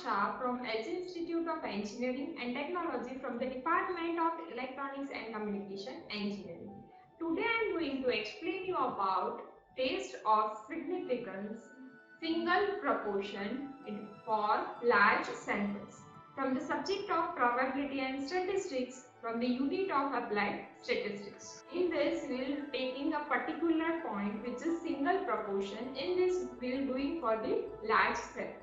Shah from LG Institute of Engineering and Technology from the Department of Electronics and Communication Engineering. Today I am going to explain you about test of significance single proportion for large samples from the subject of probability and statistics from the unit of applied statistics. In this we will taking a particular point which is single proportion. In this we will doing for the large samples.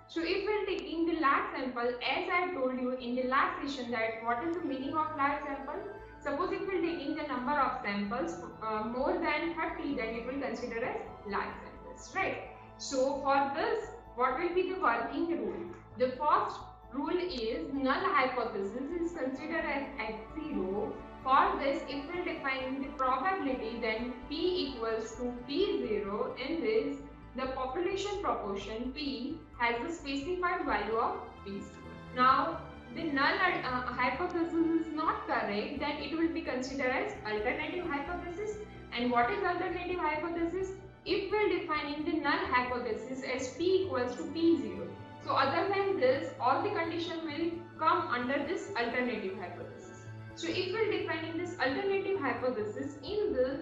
So if we are taking the large sample, as I told you in the last session that what is the meaning of large sample? Suppose if we are taking the number of samples more than 30, then it will consider as large samples, right? So for this, what will be the working rule? The first rule is null hypothesis is considered as x0. For this, if we define the probability, then p equals to p0. In this, the population proportion P has a specified value of P0. Now, the null hypothesis is not correct, then it will be considered as alternative hypothesis. And what is alternative hypothesis? If we are defining the null hypothesis as P equals to P0. So, other than this, all the conditions will come under this alternative hypothesis. So, if we are defining this alternative hypothesis, in this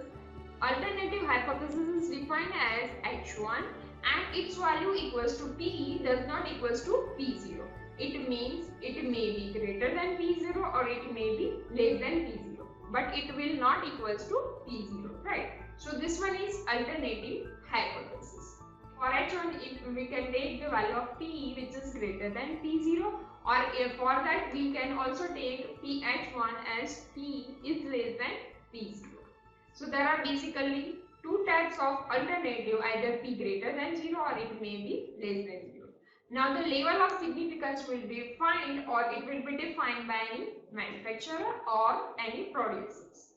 alternative hypothesis is defined as H1 and its value equals to P does not equals to P0. It means it may be greater than P0 or it may be less than P0, but it will not equals to P0, right? So this one is alternative hypothesis. For H1, if we can take the value of P which is greater than P0, or for that we can also take PH1 as P is less than P0. So there are basically two types of alternative, either P greater than 0 or it may be less than 0. Now the level of significance will be defined or it will be defined by any manufacturer or any producers.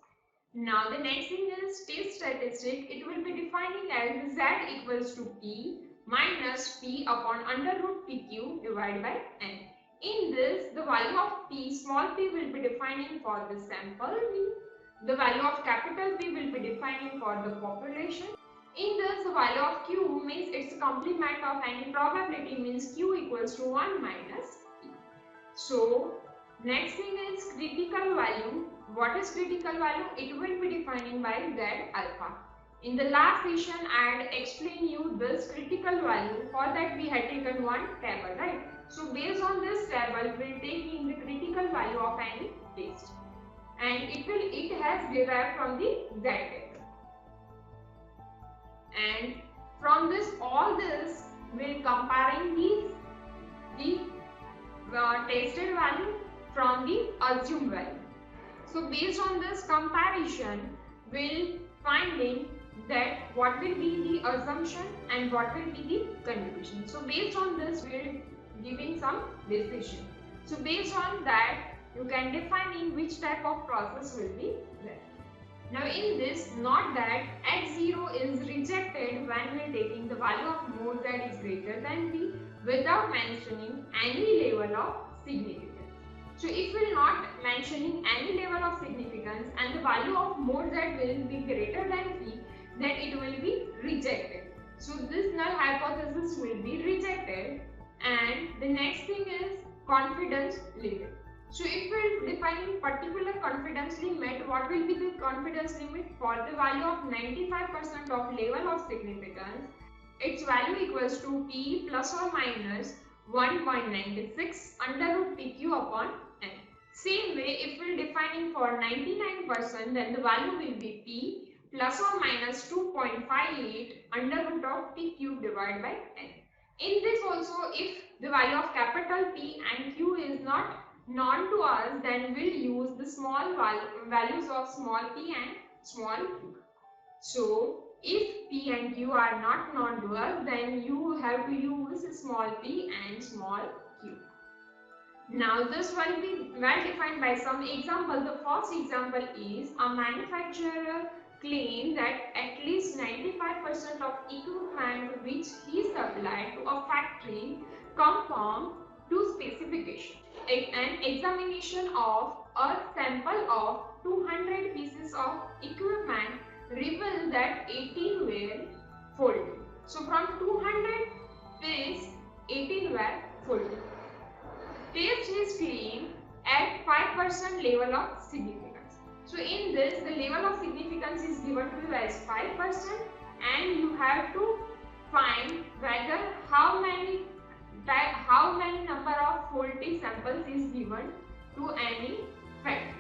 Now the next thing is test statistic. It will be defining as Z equals to P minus P upon under root PQ divided by N. In this, the value of P, small p will be defining for the sample V. The value of capital P will be defining for the population. In this, the value of Q means its complement of any probability, means Q equals to 1 minus P. So, next thing is critical value. What is critical value? It will be defining by Z alpha. In the last session, I had explained you this critical value. For that, we had taken one table, right? So, based on this table, we will take in the critical value of any test. And it has derived from the Z table. And from this, all this will comparing the tested value from the assumed value. So based on this comparison, we'll finding that what will be the assumption and what will be the conclusion. So based on this, we'll giving some decision. So based on that, you can define in which type of process will be there. Now in this, not that X0 is rejected when we are taking the value of more Z is greater than P without mentioning any level of significance. So if we are not mentioning any level of significance and the value of more Z will be greater than P, then it will be rejected. So this null hypothesis will be rejected. And the next thing is confidence limit. So if we are defining particular confidence limit, what will be the confidence limit? For the value of 95% of level of significance, its value equals to P plus or minus 1.96 under root PQ upon N. Same way, if we are defining for 99%, then the value will be P plus or minus 2.58 under root of PQ divided by N. In this also, if the value of capital P and Q is not known to us, then we'll use the small values of small p and small q. So if p and q are not known to us, then you have to use small p and small q. Now this will be well defined by some example. The first example is a manufacturer claim that at least 95% of equipment which he supplied to a factory conform to specification. An examination of a sample of 200 pieces of equipment revealed that 18 were faulty. So from 200 pieces, 18 were 40. Test is clean at 5% level of significance. So in this, the level of significance is given to you as 5%, and you have to find whether how many number of faulty samples is given to any factor.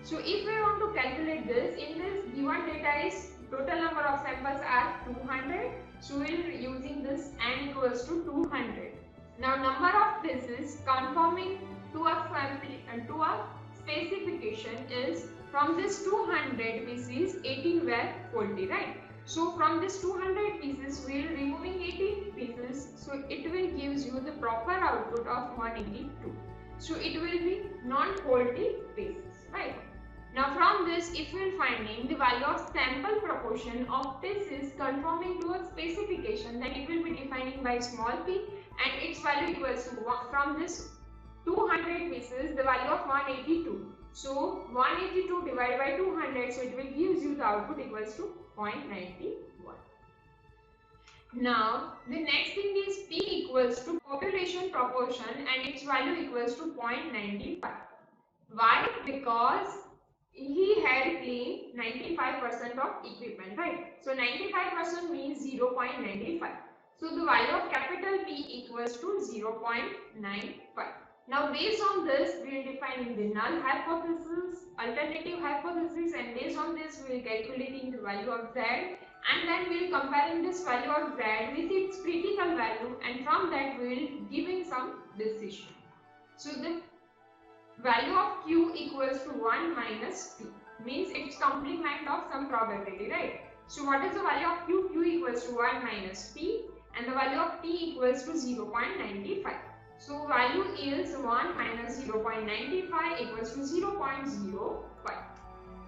So if we want to calculate this, in this given data is total number of samples are 200. So we will using this n equals to 200. Now number of pieces conforming to a specification is, from this 200 pieces 18 were faulty, right? So from this 200 pieces we will removing 18 pieces, so it will gives you the proper output of 182. So it will be non-faulty pieces, right? Now from this, if we are finding the value of sample proportion of pieces conforming to a specification, then it will be defining by small p, and its value equals to from this 200 pieces the value of 182. So 182 divided by 200, so it will gives you the output equals to 0.91. Now the next thing is p equals to population proportion, and its value equals to 0.95. Why? Because he had cleaned 95% of equipment, right? So 95% means 0.95. So the value of capital P equals to 0.95. Now based on this, we will defining the null hypothesis, alternative hypothesis, and based on this we will calculating the value of Z, and then we will comparing this value of Z with its critical value, and from that we will giving some decision. So the value of Q equals to 1 minus P, means its complement of some probability, right? So what is the value of Q? Q equals to 1 minus P, and the value of P equals to 0.95. So value is 1 minus 0.95 equals to 0.05.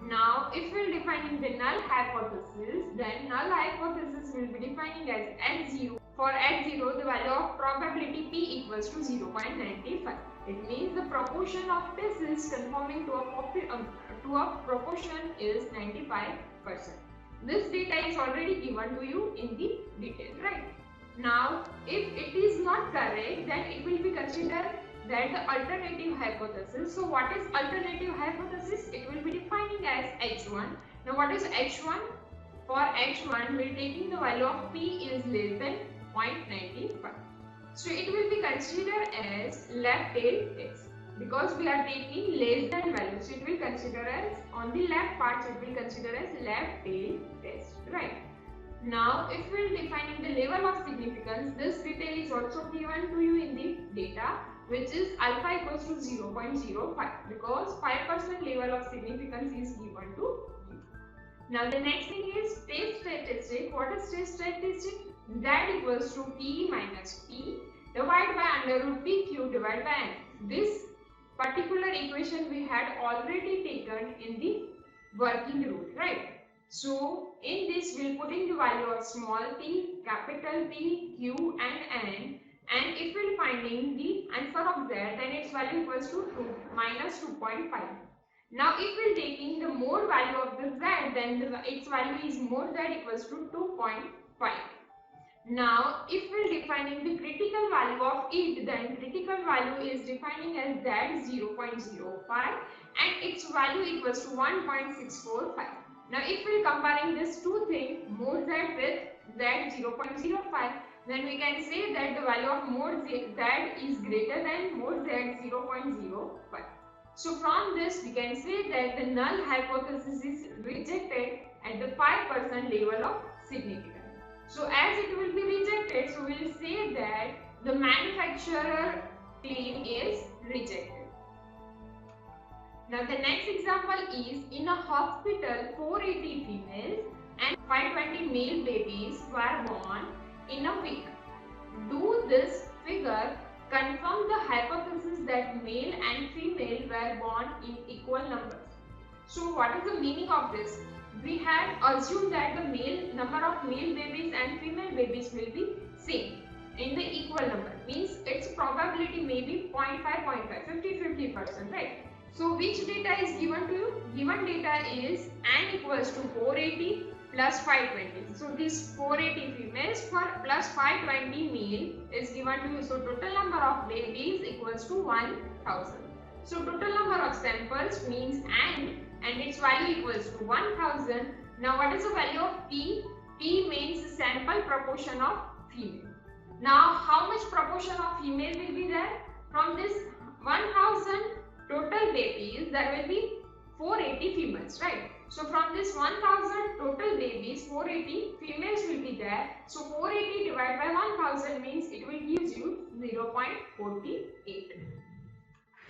Now if we are defining the null hypothesis, then null hypothesis will be defining as H0. For H0, the value of probability P equals to 0.95. It means the proportion of pieces conforming to a proportion is 95%. This data is already given to you in the detail, right? Now, if it is not correct, then it will be considered that the alternative hypothesis. So what is alternative hypothesis? It will be defining as H1. Now what is H1? For H1, we are taking the value of P is less than 0.95. So it will be considered as left tail test, because we are taking less than value. So it will consider as, on the left part, it will consider as left tail test, right? Now if we are defining the level of significance, this detail is also given to you in the data, which is alpha equals to 0.05, because 5% level of significance is given to you. Now the next thing is test statistic. What is test statistic? Z equals to P minus P divided by under root PQ divided by N. This particular equation we had already taken in the working rule, right? So in this we will put in the value of small p, capital P, Q and N, and if we are finding the answer of Z, then its value equals to 2 minus 2.5. Now if we are taking the more value of the Z, then its value is more Z equals to 2.5. Now if we are defining the critical value of it, then critical value is defining as Z 0.05 and its value equals to 1.645. Now if we are comparing these two things, more Z with Z 0.05, then we can say that the value of more Z is greater than more Z 0.05. So from this we can say that the null hypothesis is rejected at the 5% level of significance. So as it will be rejected, so we will say that the manufacturer claim is rejected. Now the next example is, in a hospital 480 females and 520 male babies were born in a week. Do this figure confirm the hypothesis that male and female were born in equal numbers? So what is the meaning of this? We had assumed that the number of male babies and female babies will be same in the equal number, means its probability may be 0.5, 50-50%, right? So which data is given to you? Given data is n equals to 480 plus 520. So this 480 females for plus 520 male is given to you. So total number of babies equals to 1000. So total number of samples means and its value equals to 1000. Now what is the value of P? P means sample proportion of female. Now how much proportion of female will be there? From this 1000 total babies, there will be 480 females, right? So from this 1000 total babies, 480 females will be there. So 480 divided by 1000 means it will give you 0.48.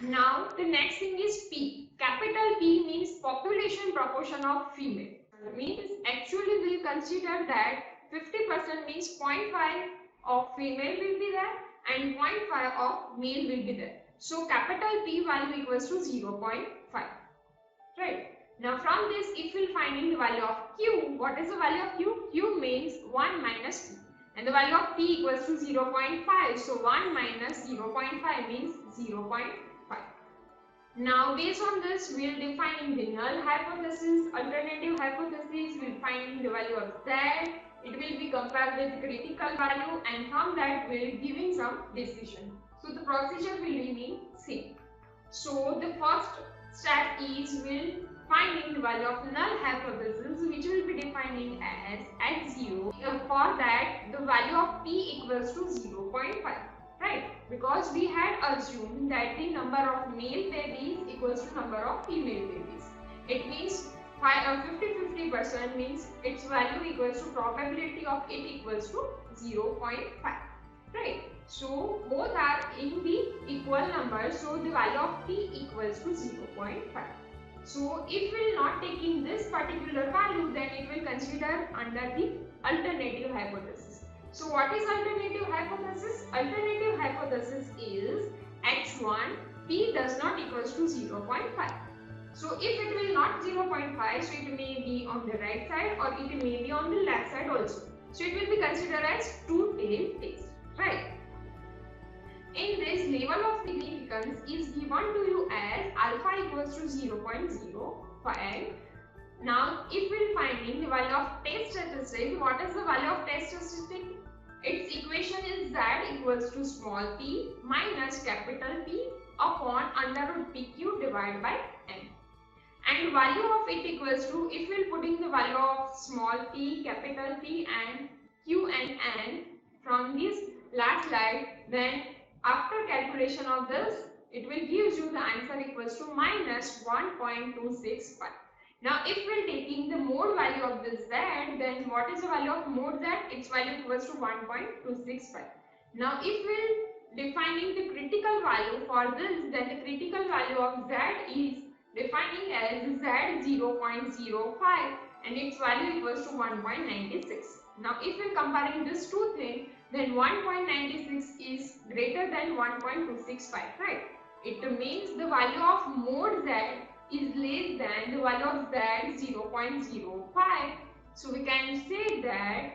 Now the next thing is P. Capital P means population proportion of female. Means actually we will consider that 50% means 0.5 of female will be there and 0.5 of male will be there. So capital P value equals to 0.5. Right. Now from this, if we will finding the value of Q, what is the value of Q? Q means 1 minus P. And the value of P equals to 0.5. So 1 minus 0.5 means 0.5. Now based on this, we will defining the null hypothesis, alternative hypothesis, we will finding the value of Z. It will be compared with critical value and from that we will giving some decision. So the procedure will remain same. So the first step is will finding the value of null hypothesis, which will be defining as x0. For that, the value of P equals to 0.5, right? Because we had assumed that the number of male babies equals to number of female babies. It means 50-50% means its value equals to probability of it equals to 0.5, right? So both are in the equal numbers, so the value of P equals to 0.5. So if we will not taking this particular value, then it will consider under the alternative hypothesis. So what is alternative hypothesis? Alternative hypothesis is H1 P does not equals to 0.5. So if it will not 0.5, so it may be on the right side or it may be on the left side also. So it will be considered as two-tailed test, right? In this, level of significance is given to you as alpha equals to 0.05. Now, if we are finding the value of test statistic, what is the value of test statistic? Its equation is Z equals to small p minus capital P upon under root PQ divided by N. And value of it equals to, if we are putting the value of small p, capital P and Q and N from this last slide, then after calculation of this, it will give you the answer equals to minus 1.265. Now, if we are taking the mode value of this Z, then what is the value of mode Z? Its value equals to 1.265. Now, if we are defining the critical value for this, then the critical value of Z is defining as Z 0.05 and its value equals to 1.96. Now, if we are comparing these two things, then 1.96 is greater than 1.265, right? It means the value of mode Z is less than the value of Z 0.05. So we can say that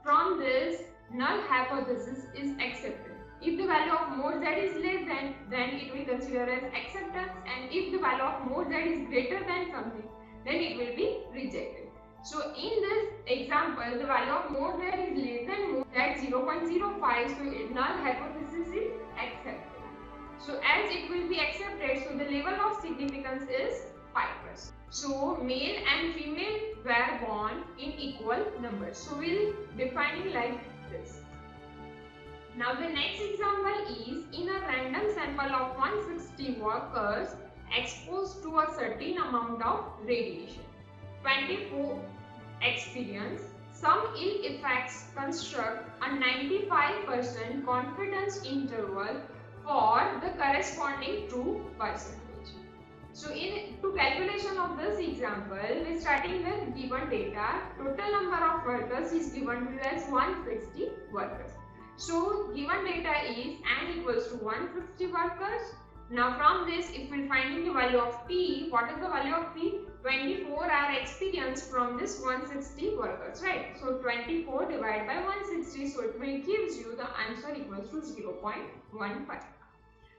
from this, null hypothesis is accepted. If the value of mode Z is less than, then it will consider as acceptance, and if the value of mode Z is greater than something, then it will be rejected. So in this example, the value of mode Z is less than mode Z 0.05, so null hypothesis is accepted. So as it will be accepted, so the level of significance is 5%. So male and female were born in equal numbers. So we'll define it like this. Now the next example is, in a random sample of 160 workers exposed to a certain amount of radiation, 24 experience some ill effects, construct a 95% confidence interval for the corresponding true percentage. So to calculation of this example, we are starting with given data. Total number of workers is given as 160 workers. So given data is N equals to 160 workers. Now from this, if we are finding the value of P, what is the value of P? 24 are experienced from this 160 workers, right? So 24 divided by 160, so it will gives you the answer equals to 0.15.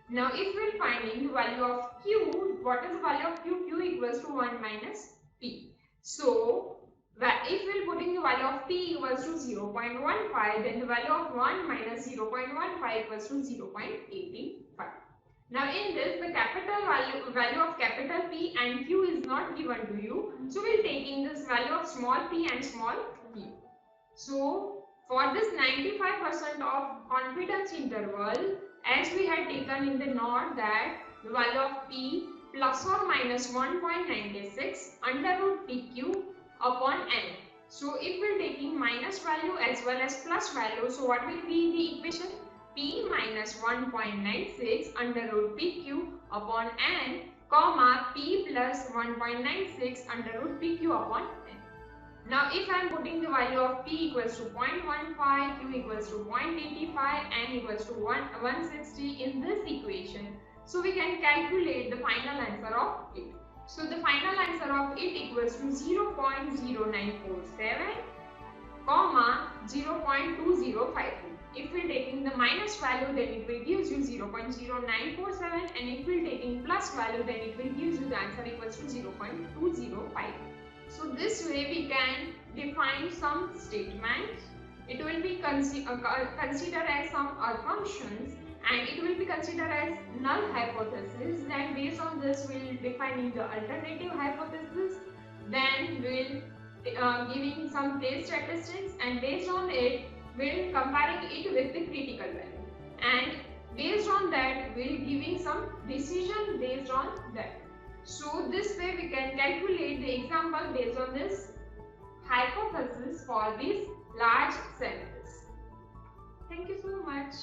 Now if we are finding the value of Q, what is the value of Q? Q equals to 1 minus P. So If we're putting the value of p equals to 0.15, then the value of 1 minus 0.15 equals to 0.85. Now in this, the value of capital P and Q is not given to you. So we're taking this value of small p and small p. So for this 95% of confidence interval, as we had taken in the note that the value of P plus or minus 1.96 under root PQ upon N. So if we're taking minus value as well as plus value, so what will be the equation? P minus 1.96 under root PQ upon N, comma P plus 1.96 under root PQ upon N. Now if I am putting the value of P equals to 0.15, Q equals to 0.85, N equals to 160 in this equation, so we can calculate the final answer of it. So the final answer of it equals to 0.0947, comma 0.2052. If we are taking the minus value, then it will give you 0.0947, and if we are taking plus value, then it will give you the answer equals to 0.205. So this way we can define some statements. It will be considered as some assumptions, and it will be considered as null hypothesis. Then based on this, we will defining the alternative hypothesis. Then we will giving some test statistics, and based on it, we will comparing it with the critical value. And based on that, we will giving some decision based on that. So this way we can calculate the example based on this hypothesis for these large samples. Thank you so much.